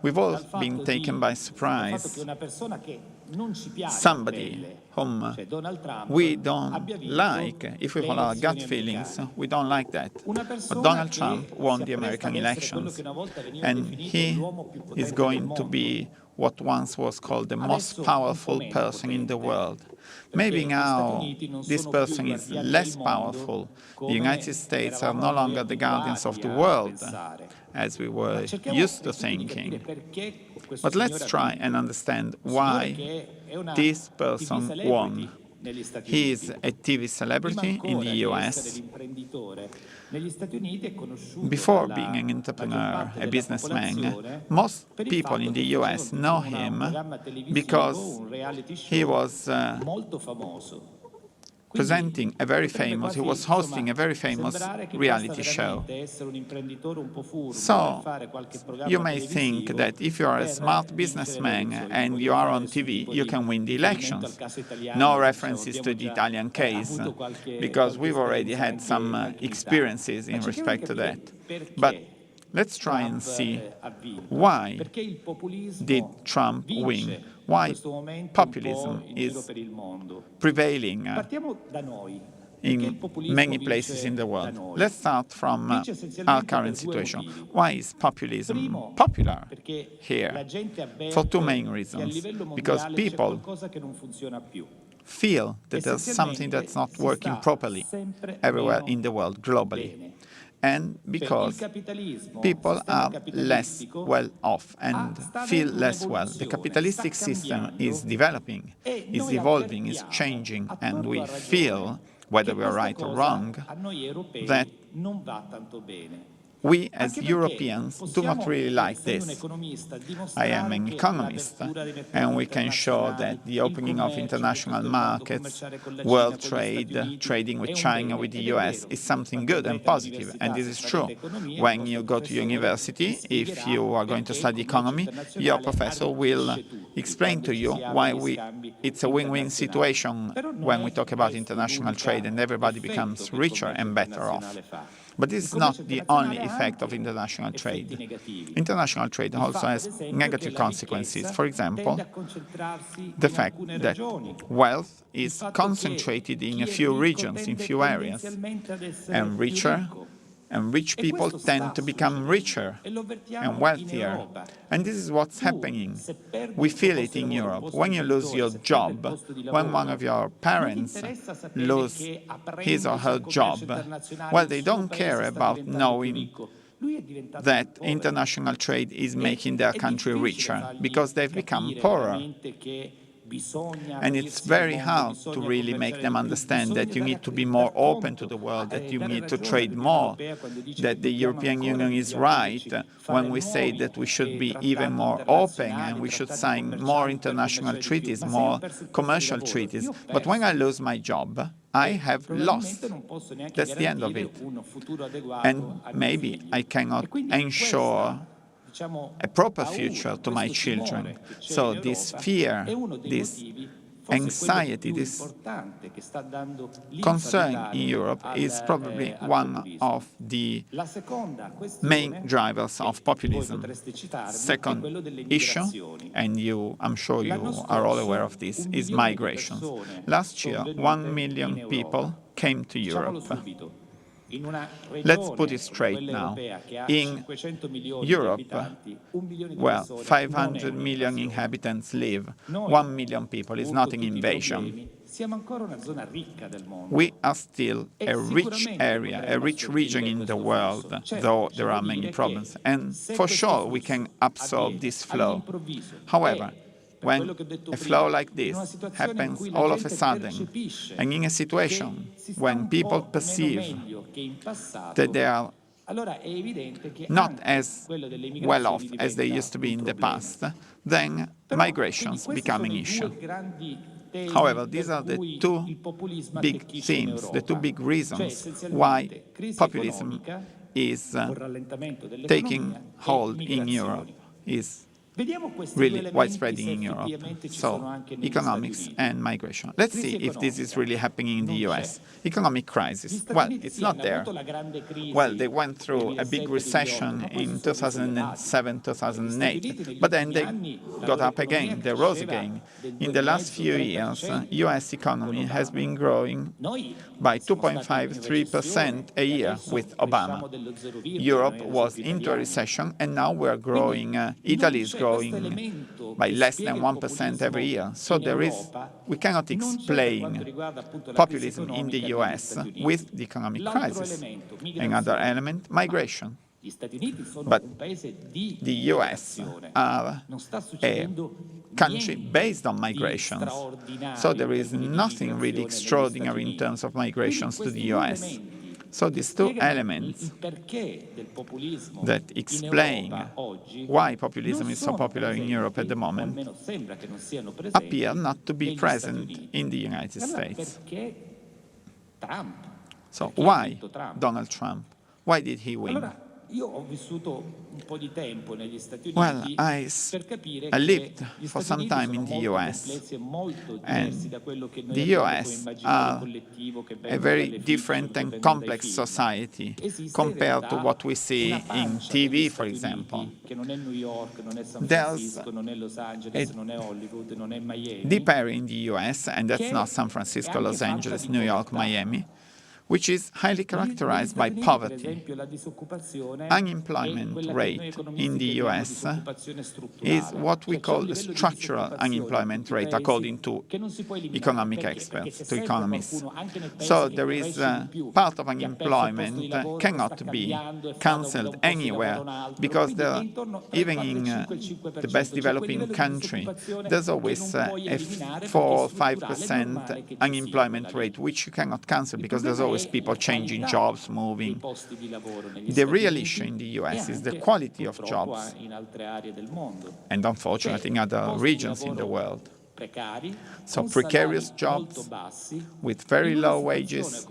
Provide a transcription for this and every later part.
We've all been taken by surprise. Somebody whom we don't like, if we follow our gut feelings, we don't like that. But Donald Trump won the American elections, and he is going to be what once was called the most powerful person in the world. Maybe now this person is less powerful. The United States are no longer the guardians of the world, as we were used to thinking. But let's try and understand why this person won. He is a TV celebrity in the US. Before being an entrepreneur, a businessman, most people in the US know him because he was presenting a very famous, he was hosting a very famous reality show. So, you may think that if you are a smart businessman and you are on TV, you can win the elections. No references to the Italian case, because we've already had some experiences in respect to that. But let's try and see why did Trump win? Why populism is prevailing in many places in the world. Let's start from our current situation. Why is populism popular here? For two main reasons. Because people feel that there's something that's not working properly everywhere in the world, globally. And because people are less well off and feel less well. The capitalistic system is developing, is evolving, is changing, and we feel, whether we are right or wrong, that we as Europeans do not really like this. I am an economist, and we can show that the opening of international markets, world trade, trading with China, with the US, is something good and positive, and this is true. When you go to university, if you are going to study economy, your professor will explain to you why it's a win-win situation when we talk about international trade and everybody becomes richer and better off. But this is not the only effect of international trade. International trade also has negative consequences. For example, the fact that wealth is concentrated in a few regions, in few areas, and rich people tend to become richer and wealthier. And this is what's happening. We feel it in Europe. When you lose your job, when one of your parents loses his or her job, well, they don't care about knowing that international trade is making their country richer, because they've become poorer. And it's very hard to really make them understand that you need to be more open to the world, that you need to trade more, that the European Union is right when we say that we should be even more open and we should sign more international treaties, more commercial treaties. But when I lose my job, I have lost. That's the end of it. And maybe I cannot ensure a proper future to my children. So this fear, this anxiety, this concern in Europe is probably one of the main drivers of populism. Second issue, and I'm sure you are all aware of this, is migrations. Last year, 1 million people came to Europe. Let's put it straight now. In Europe, well, 500 million inhabitants live. 1 million people is not an invasion. We are still a rich area, a rich region in the world, though there are many problems. And for sure, we can absorb this flow. However, when a flow like this happens all of a sudden, and in a situation when people perceive that they are not as well off as they used to be in the past, then migrations become an issue. However, these are the two big themes, the two big reasons why populism is taking hold in Europe, is really widespread in Europe. So, economics and migration. Let's see if this is really happening in the US. Economic crisis. Well, it's not there. Well, they went through a big recession in 2007, 2008, but then they got up again, they rose again. In the last few years, US economy has been growing by 2.53% a year with Obama. Europe was into a recession, and now we're growing, Italy is growing by less than 1% every year. So we cannot explain populism in the US with the economic crisis. Another element, migration. But the US are a country based on migrations. So there is nothing really extraordinary in terms of migrations to the US. So these two elements that explain why populism is so popular in Europe at the moment appear not to be present in the United States. So why Donald Trump? Why did he win? Well, I lived for some time in the US, and the US are a very different and complex society compared to what we see in TV, for example. There's a deep area in the US, and that's not San Francisco, Los Angeles, New York, Miami, which is highly characterized by poverty. Unemployment rate in the US is what we call the structural unemployment rate, according to economic experts, to economists. So there is part of unemployment cannot be cancelled anywhere, because even in the best developing country, there's always a 4 or 5% unemployment rate, which you cannot cancel because there's always people changing jobs, moving. The real issue in the US is the quality of jobs, and unfortunately in other regions in the world. So precarious jobs with very low wages,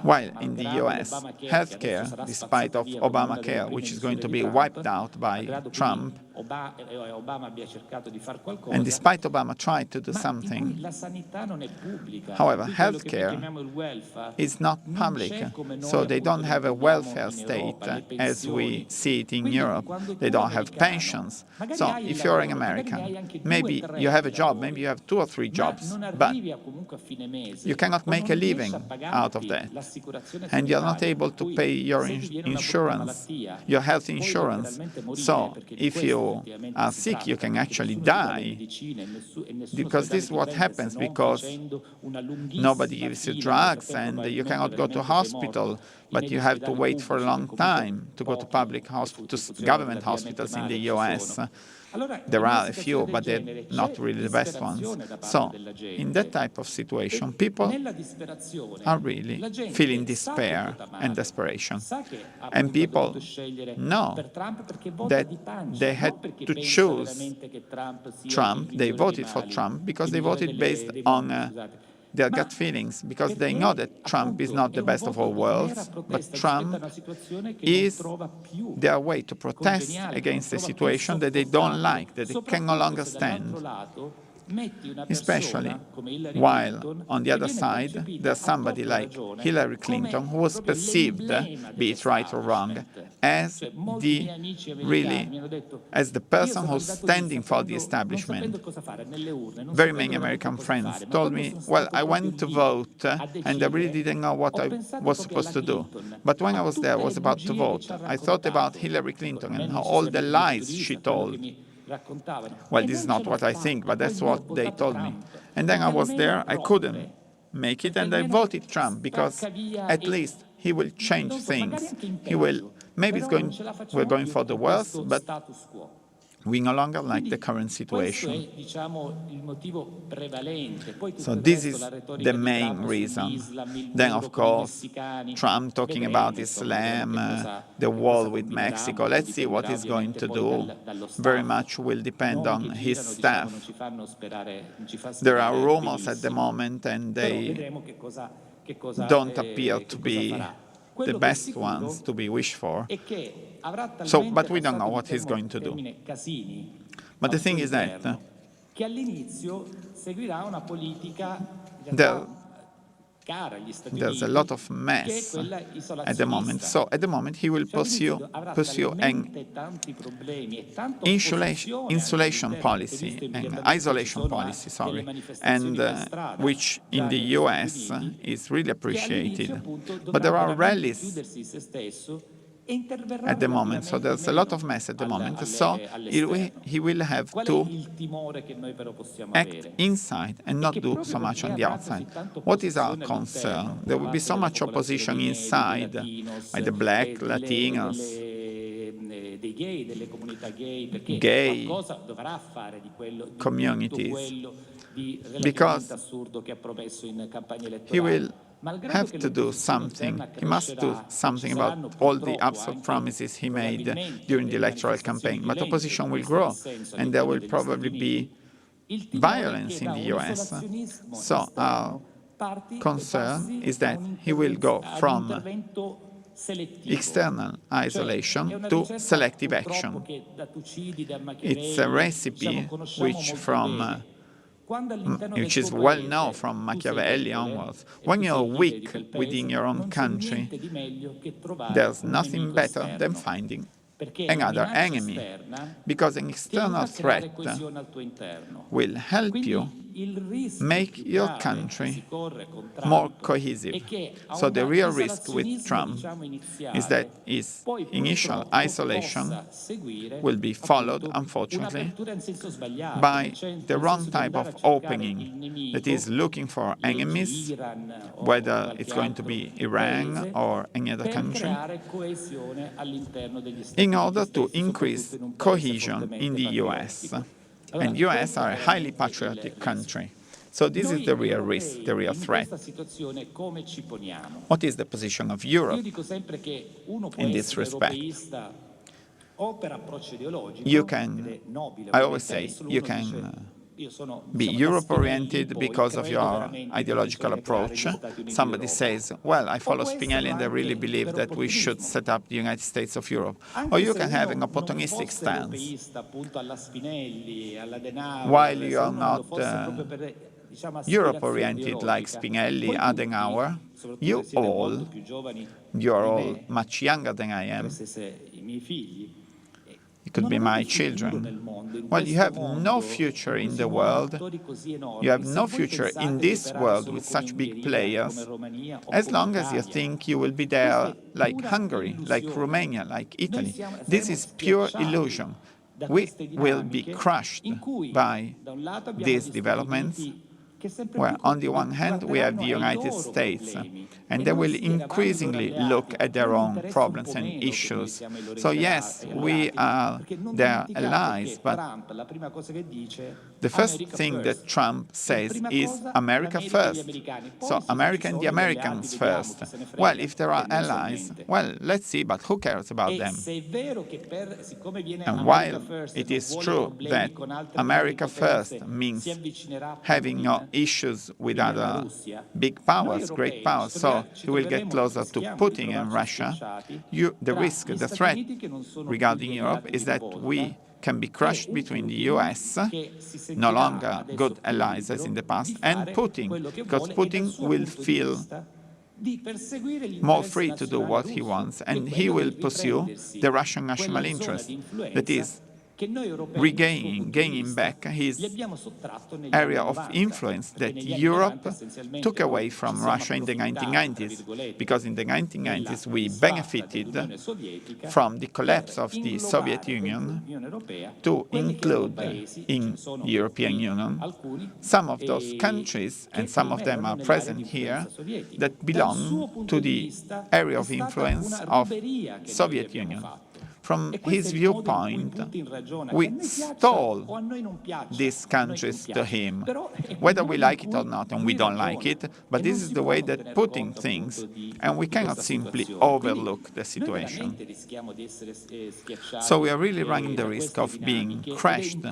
while in the US, healthcare, despite of Obamacare, which is going to be wiped out by Trump, and despite Obama tried to do something, however, healthcare is not public, so they don't have a welfare state as we see it in Europe. They don't have pensions. So if you're an American, maybe you have a job, maybe you have 2 or 3 jobs, but you cannot make a living out of that, and you're not able to pay your insurance, your health insurance. So if you are sick, you can actually die, because this is what happens, because nobody gives you drugs and you cannot go to hospital, but you have to wait for a long time to go to government hospitals in the US. There are a few, but they're not really the best ones. So, in that type of situation, people are really feeling despair and desperation. And people know that they had to choose Trump. They voted for Trump because they voted based on their gut feelings, because they know that Trump is not the best of all worlds, but Trump is their way to protest against a situation that they don't like, that they can no longer stand. Especially while, on the other side, there's somebody like Hillary Clinton, who was perceived, be it right or wrong, as the person who's standing for the establishment. Very many American friends told me, well, I went to vote, and I really didn't know what I was supposed to do. But when I was there, I was about to vote, I thought about Hillary Clinton and all the lies she told. Well, this is not what I think, but that's what they told me. And then I was there, I couldn't make it, and I voted Trump, because at least he will change things. He will, maybe we're going for the worst, but we no longer like the current situation. So this is the main reason. Then, of course, Trump talking about Islam, the wall with Mexico. Let's see what he's going to do. Very much will depend on his staff. There are rumors at the moment, and they don't appear to be the best ones to be wished for. So, but we don't know what he's going to do. But the thing is that there's a lot of mess at the moment. So at the moment he will pursue an insulation policy, an isolation policy, and which in the US is really appreciated. But there are rallies at the moment, so there's a lot of mess at the moment. So he will have to act inside and not do so much on the outside. What is our concern? There will be so much opposition inside by the black, Latinos, gay communities, because he will have to do something. He must do something about all the absurd promises he made during the electoral campaign. But opposition will grow, and there will probably be violence in the US. So our concern is that he will go from external isolation to selective action. It's a recipe which is well known from Machiavelli onwards. When you're weak within your own country, there's nothing better than finding another enemy, because an external threat will help you make your country more cohesive. So the real risk with Trump is that his initial isolation will be followed, unfortunately, by the wrong type of opening that is looking for enemies, whether it's going to be Iran or any other country, in order to increase cohesion in the US. And the US are a highly patriotic country. So this is the real risk, the real threat. What is the position of Europe in this respect? You can, I always say, you can be Europe-oriented because of your ideological approach. Somebody says, well, I follow Spinelli and I really believe that we should set up the United States of Europe. Or you can have an opportunistic stance. While you are not Europe-oriented like Spinelli, Adenauer, you're all much younger than I am. It could be my children. Well, you have no future in the world. You have no future in this world with such big players, as long as you think you will be there like Hungary, like Romania, like Italy. This is pure illusion. We will be crushed by these developments, where on the one hand we have the United States, and they will increasingly look at their own problems and issues. So yes, we are their allies, but the first thing that Trump says is America first. So America and the Americans first. Well, if there are allies, well, let's see, but who cares about them? And while it is true that America first means having no issues with other big powers, great powers, so he will get closer to Putin and Russia, the risk, the threat regarding Europe is that we can be crushed between the US, no longer good allies as in the past, and Putin, because Putin will feel more free to do what he wants, and he will pursue the Russian national interest, that is, gaining back his area of influence that Europe took away from Russia in the 1990s, because in the 1990s we benefited from the collapse of the Soviet Union to include in the European Union some of those countries, and some of them are present here, that belong to the area of influence of Soviet Union. from his viewpoint, we stole these countries to him, whether we like it or not, and we don't like it, but this is the way that Putin thinks, and we cannot simply overlook the situation. So we are really running the risk of being crushed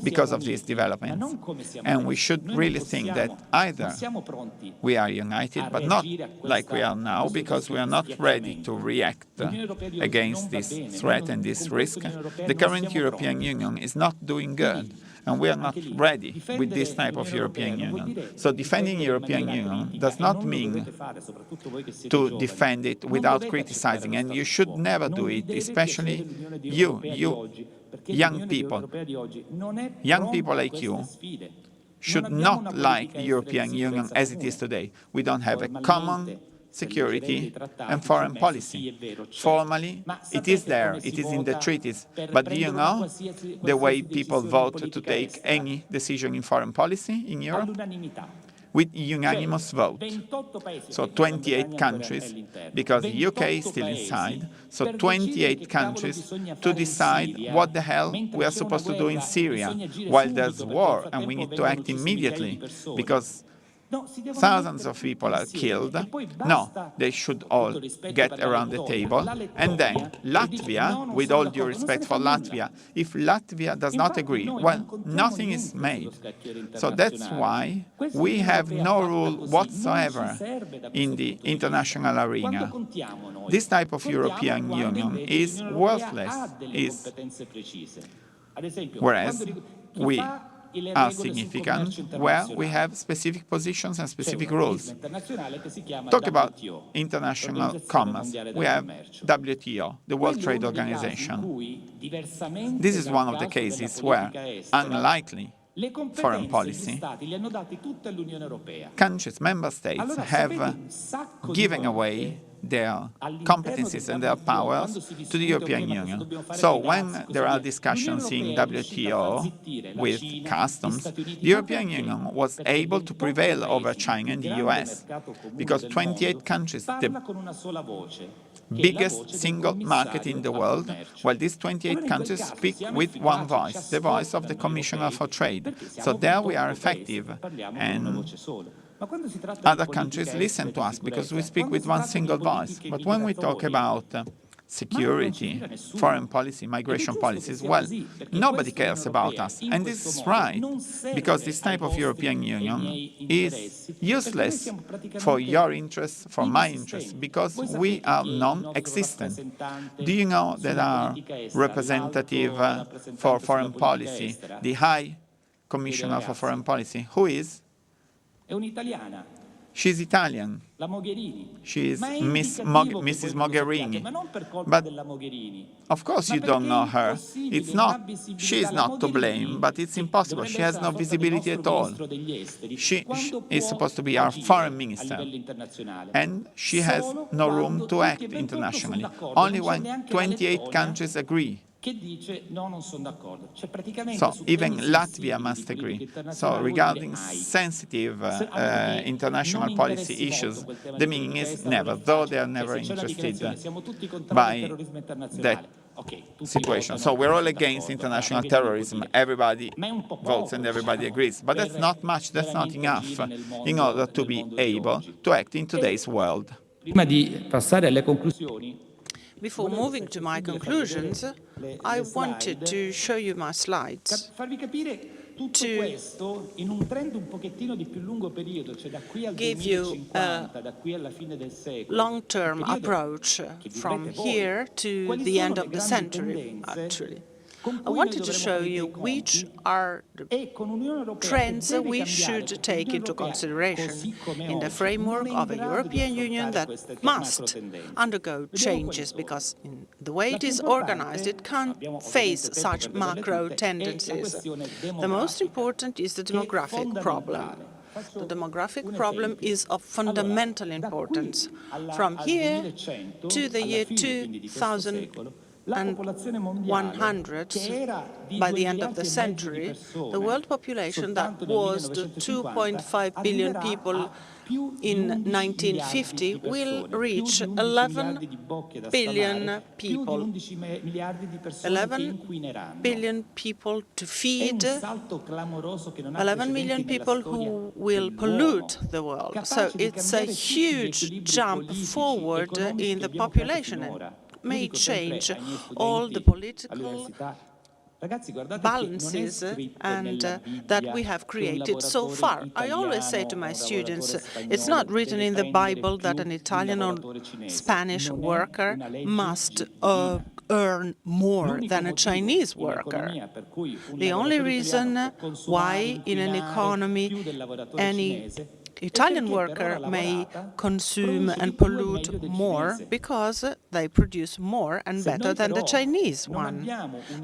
because of these developments, and we should really think that either we are united, but not like we are now, because we are not ready to react against this threat and this risk. The current European Union is not doing good, and we are not ready with this type of European Union. So defending European Union does not mean to defend it without criticizing, and you should never do it, especially you young people like you, should not like the European Union as it is today. We don't have a common security and foreign policy. Formally, it is there, it is in the treaties, but do you know the way people vote to take any decision in foreign policy in Europe? With unanimous vote. So 28 countries, because the UK is still inside, so 28 countries to decide what the hell we are supposed to do in Syria while there's war and we need to act immediately because thousands of people are killed. No, they should all get around the table. And then Latvia, with all due respect for Latvia, if Latvia does not agree, well, nothing is made. So that's why we have no rule whatsoever in the international arena. This type of European Union is worthless, whereas we are significant where we have specific positions and specific rules. Talk about international commerce. We have WTO, the World Trade Organization. This is one of the cases where, unlikely foreign policy, countries, member states, have given away their competencies and their powers to the European Union. So when there are discussions in WTO with customs, the European Union was able to prevail over China and the US, because 28 countries, the biggest single market in the world, while these 28 countries speak with one voice, the voice of the Commissioner for Trade. So there we are effective, and other countries listen to us because we speak with one single voice. But when we talk about security, foreign policy, migration policies, well, nobody cares about us. And this is right, because this type of European Union is useless for your interests, for my interests, because we are non-existent. Do you know that our representative for foreign policy, the High Commissioner for Foreign Policy, who is? She's Italian. She is Mrs. Mogherini. But of course you don't know her. She is not to blame, but it's impossible. She has no visibility at all. She is supposed to be our foreign minister, and she has no room to act internationally. Only when 28 countries agree. So even Latvia must agree. So regarding sensitive international policy issues, the meaning is never, though they are never interested by that situation. So we're all against international terrorism. Everybody votes and everybody agrees. But that's not much, that's not enough in order to be able to act in today's world. Before moving to my conclusions, I wanted to show you my slides to give you a long-term approach from here to the end of the century, actually. I wanted to show you which are the trends we should take into consideration in the framework of a European Union that must undergo changes, because in the way it is organized, it can't face such macro tendencies. The most important is the demographic problem. The demographic problem is of fundamental importance. From here to the year 2100, by the end of the century, the world population that was 2.5 billion people in 1950 will reach 11 billion people. 11 billion people to feed, 11 million people who will pollute the world. So it's a huge jump forward in the population and may change all the political balances that we have created so far. I always say to my students, it's not written in the Bible that an Italian or Spanish worker must earn more than a Chinese worker. The only reason why in an economy any Italian worker may consume and pollute more because they produce more and better than the Chinese one.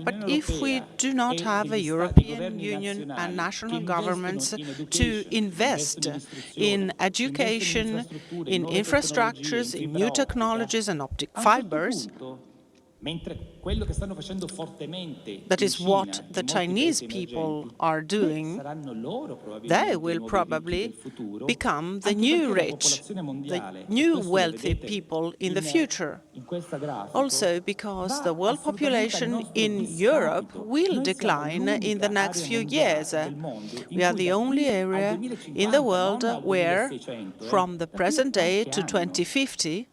But if we do not have a European Union and national governments to invest in education, in infrastructures, in new technologies and optic fibers, that is what the Chinese people are doing, they will probably become the new rich, the new wealthy people in the future. Also because the world population in Europe will decline in the next few years. We are the only area in the world where, from the present day to 2050,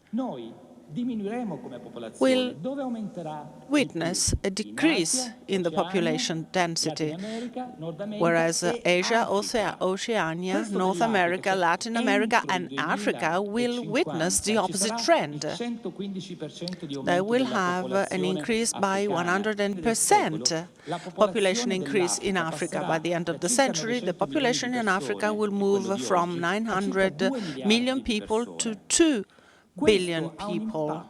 will witness a decrease in the population density, whereas Asia, Oceania, North America, Latin America and Africa will witness the opposite trend. They will have an increase by 100% population increase in Africa. By the end of the century, the population in Africa will move from 900 million people to 2 billion people.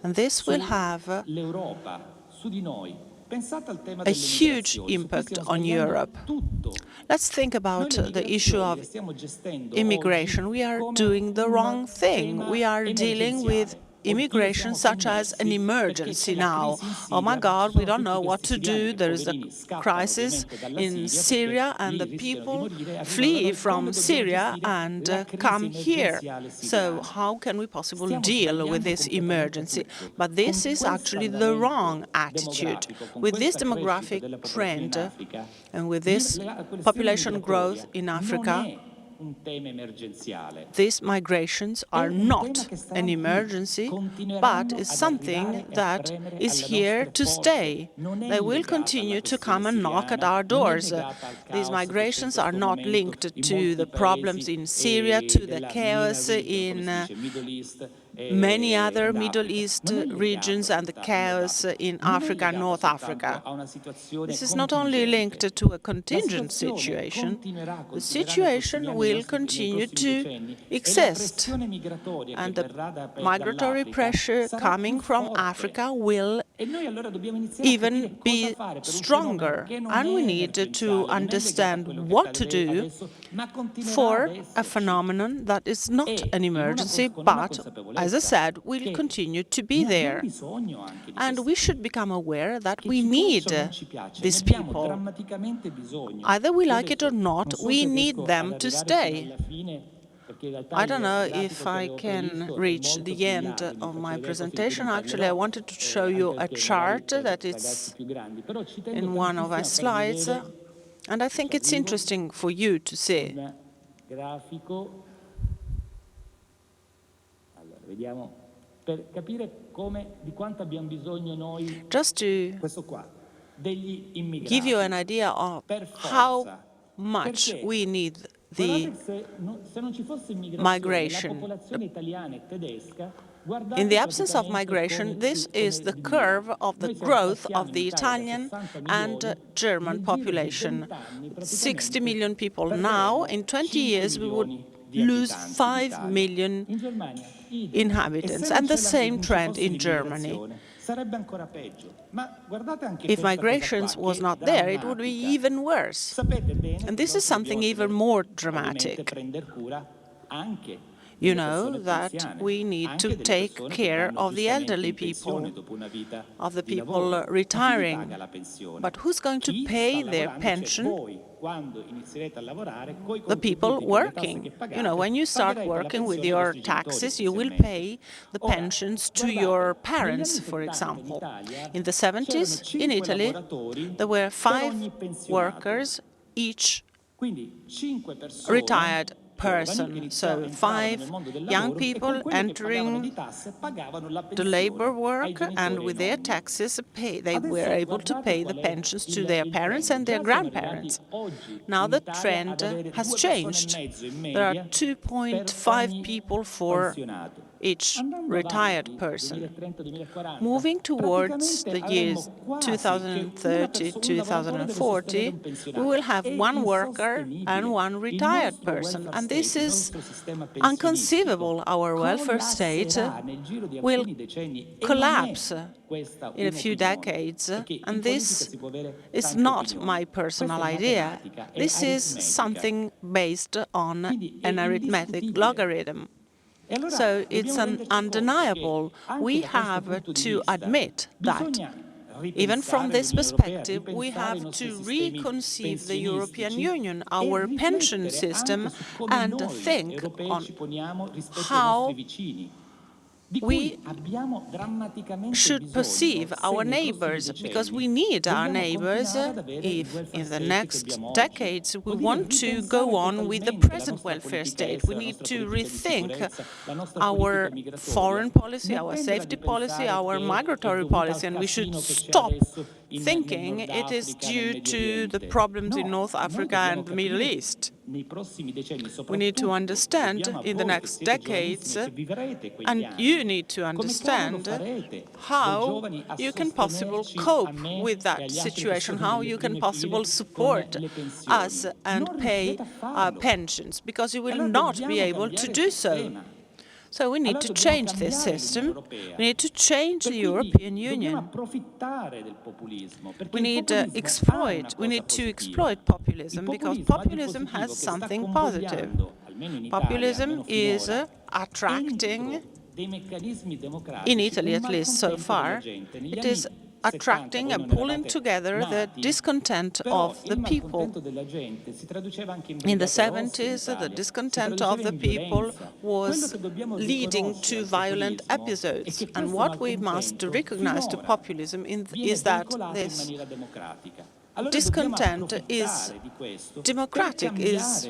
And this will have a huge impact on Europe. Let's think about the issue of immigration. We are doing the wrong thing. We are dealing with immigration such as an emergency now. Oh my God, we don't know what to do. There is a crisis in Syria and the people flee from Syria and come here. So how can we possibly deal with this emergency? But this is actually the wrong attitude. With this demographic trend and with this population growth in Africa, these migrations are not an emergency, but is something that is here to stay. They will continue to come and knock at our doors. These migrations are not linked to the problems in Syria, to the chaos in many other Middle East regions and the chaos in Africa and North Africa. This is not only linked to a contingent situation, the situation will continue to exist, and the migratory pressure coming from Africa will even be stronger, and we need to understand what to do for a phenomenon that is not an emergency, but, as I said, will continue to be there. And we should become aware that we need these people. Either we like it or not, we need them to stay. I don't know if I can reach the end of my presentation. Actually, I wanted to show you a chart that is in one of our slides, and I think it's interesting for you to see. Just to give you an idea of how much we need the migration. In the absence of migration, this is the curve of the growth of the Italian and German population. 60 million people now. In 20 years, we would lose 5 million inhabitants, and the same trend in Germany. If migration was not there, it would be even worse. And this is something even more dramatic. You know that we need to take care of the elderly people, of the people retiring. But who's going to pay their pension? The people working. You know, when you start working with your taxes, you will pay the pensions to your parents, for example. In the 70s, in Italy, there were 5 workers, each retired person. So 5 young people entering the labor work, and with their taxes, they were able to pay the pensions to their parents and their grandparents. Now the trend has changed. There are 2.5 people for each retired person. Moving towards the years 2030, 2040, we will have 1 worker and 1 retired person. And this is inconceivable. Our welfare state will collapse in a few decades. And this is not my personal idea. This is something based on an arithmetic logarithm. So it's undeniable. We have to admit that, even from this perspective, we have to reconceive the European Union, our pension system, and think on how we should perceive our neighbors, because we need our neighbors if in the next decades we want to go on with the present welfare state. We need to rethink our foreign policy, our safety policy, our migratory policy, and we should stop thinking it is due to the problems in North Africa and the Middle East. We need to understand in the next decades, and you need to understand how you can possibly cope with that situation, how you can possibly support us and pay our pensions, because you will not be able to do so. So we need to change this system. We need to change the European Union. We need to exploit populism, because populism has something positive. Populism is attracting, in Italy at least so far, it is attracting and pulling together the discontent of the people. In the 70s, the discontent of the people was leading to violent episodes. And what we must recognize to populism is that this discontent is democratic, is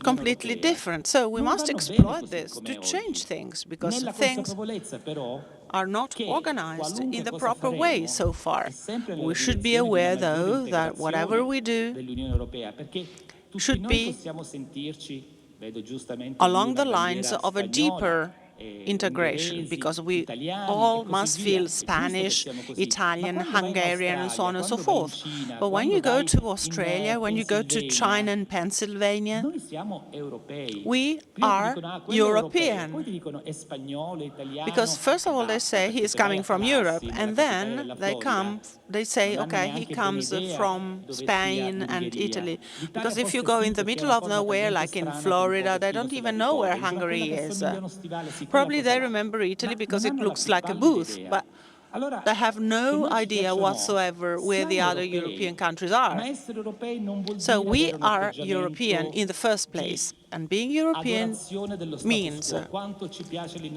completely different. So we must exploit this to change things, because things are not organized in the proper way so far. We should be aware, though, that whatever we do should be along the lines of a deeper integration, because we all must feel Spanish, Italian, Hungarian, and so on and so forth. But when you go to Australia, when you go to China and Pennsylvania, we are European. Because first of all, they say he is coming from Europe, and then they say, okay, he comes from Spain and Italy. Because if you go in the middle of nowhere, like in Florida, they don't even know where Hungary is. Probably they remember Italy because it looks like a booth, but they have no idea whatsoever where the other European countries are. So we are European in the first place. And being European means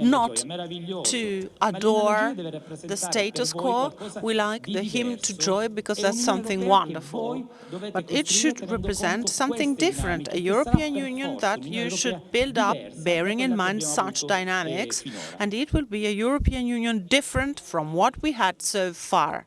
not to adore the status quo. We like the hymn to joy because that's something wonderful. But it should represent something different, a European Union that you should build up bearing in mind such dynamics, and it will be a European Union different from what we had so far.